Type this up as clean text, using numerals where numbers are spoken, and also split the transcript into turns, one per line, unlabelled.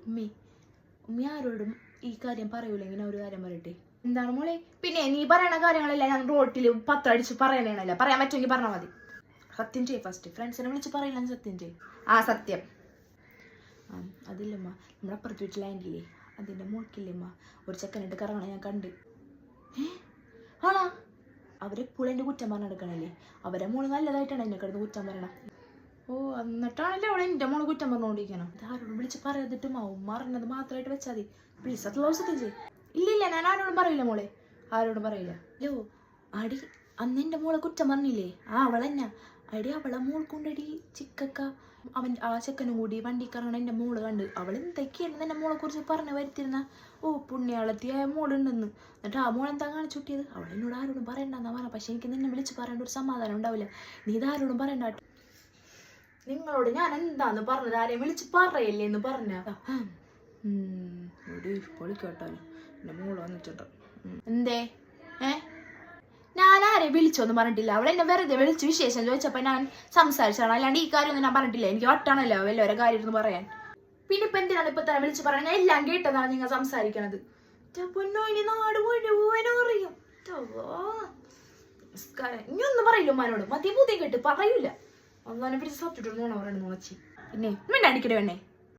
ഉമ്മി ഉമ്മി ആരോടും ഈ കാര്യം പറയൂല. ഇങ്ങനെ ഒരു കാര്യം പറയട്ടെ. എന്താണ് മോളെ? പിന്നെ നീ പറയണ കാര്യങ്ങളെല്ലാം ഞാൻ റോട്ടിൽ പത്രം അടിച്ച് പറയണേണല്ലോ. പറയാൻ പറ്റുമെങ്കിൽ പറഞ്ഞാൽ മതി. സത്യം ചെയ്യും. ഫസ്റ്റ് ഫ്രണ്ട്സിനെ വിളിച്ച് പറയില്ല, സത്യം ചെയ്യും. ആ സത്യം. അതില്ലമ്മ, നമ്മുടെ അപ്പുറത്ത് വീട്ടിൽ ആൻറ്റില്ലേ, അതിൻ്റെ മോൾക്കില്ലമ്മ ഒരു ചെക്കനായിട്ട് കറങ്ങണം ഞാൻ കണ്ട്. ആണോ? അവരെപ്പോഴും എൻ്റെ കുറ്റം പറഞ്ഞെടുക്കണല്ലേ. അവരെ മോള് നല്ലതായിട്ടാണ് എന്നെ കിടന്ന് കുറ്റം പറയണം. ഓ, എന്നിട്ടാണല്ലേ അവളെ എൻ്റെ മോള് കുറ്റം പറഞ്ഞുകൊണ്ടിരിക്കണം. ആരോടും വിളിച്ച് പറയാതിട്ടും ഉമ്മ അറിഞ്ഞത് മാത്രമായിട്ട് വെച്ചാൽ മതി. പ്ലീസ് അത് സത്യം ചെയ്യും. ഇല്ലില്ല, ഞാൻ ആരോടും പറയില്ല മോളെ, ആരോടും പറയില്ല. ഹലോ അടി, അന്ന് എൻ്റെ മോളെ കുറ്റം പറഞ്ഞില്ലേ, അവളെന്നാ അടി. അവളെ മോൾ കൊണ്ടടി ചിക്കക്ക. അവൻ ആ ചെക്കനും കൂടി വണ്ടി കറങ്ങണ എൻ്റെ മോള് കണ്ട് അവൾ എന്തൊക്കെയായിരുന്നു എൻ്റെ മോളെ കുറിച്ച് പറഞ്ഞു വരുത്തിരുന്ന. ഓ, പുണ്യാളത്തിയായ മോളുണ്ടെന്ന്. എന്നിട്ട് ആ മോൾ എന്താ കാണിച്ചു കിട്ടിയത്? അവൾ എന്നോട് ആരോടും പറയണ്ടെന്നാ പറഞ്ഞ. പക്ഷെ എനിക്ക് നിന്നെ വിളിച്ച് പറയേണ്ട ഒരു സമാധാനം ഉണ്ടാവില്ല. നീ ഇതാരോടും പറയണ്ട. നിങ്ങളോട് ഞാൻ എന്താന്ന് പറഞ്ഞത്? ആരെയും വിളിച്ച് പറയല്ലേ എന്ന് പറഞ്ഞ. പൊളിക്കോട്ടോ, എൻ്റെ മോള് വന്നിട്ടുണ്ടോ? എന്തേ? ഞാൻ ആരെ വിളിച്ചോന്നും പറഞ്ഞിട്ടില്ല. അവൾ എന്നെ വെറുതെ വിളിച്ച് വിശേഷം ചോദിച്ചപ്പോ ഞാൻ സംസാരിച്ചാണ്. അല്ലാണ്ട് ഈ കാര്യമൊന്നും ഞാൻ പറഞ്ഞിട്ടില്ല. എനിക്ക് വട്ടാണല്ലോ വല്ലവരെ കാര്യം എന്ന് പറയാൻ. പിന്നെ ഇപ്പൊ എന്തിനാണ് ഇപ്പൊ തന്നെ വിളിച്ച് പറയാൻ? ഞാൻ എല്ലാം കേട്ടതാണ് നിങ്ങൾ സംസാരിക്കണത്. പൊന്നോ, ഇനി നാട് മുഴുവനും അറിയും. ഇനി ഒന്നും പറയില്ല ഉമ്മാനോട്. മതിയ പൂതി കേട്ട് പറയൂല. ഒന്നാനെ പിടിച്ച് സബ്ജക്റ്റ് നോണ പറയണ നോച്ചി. പിന്നെ അടിക്കട്ടെ വേണേ.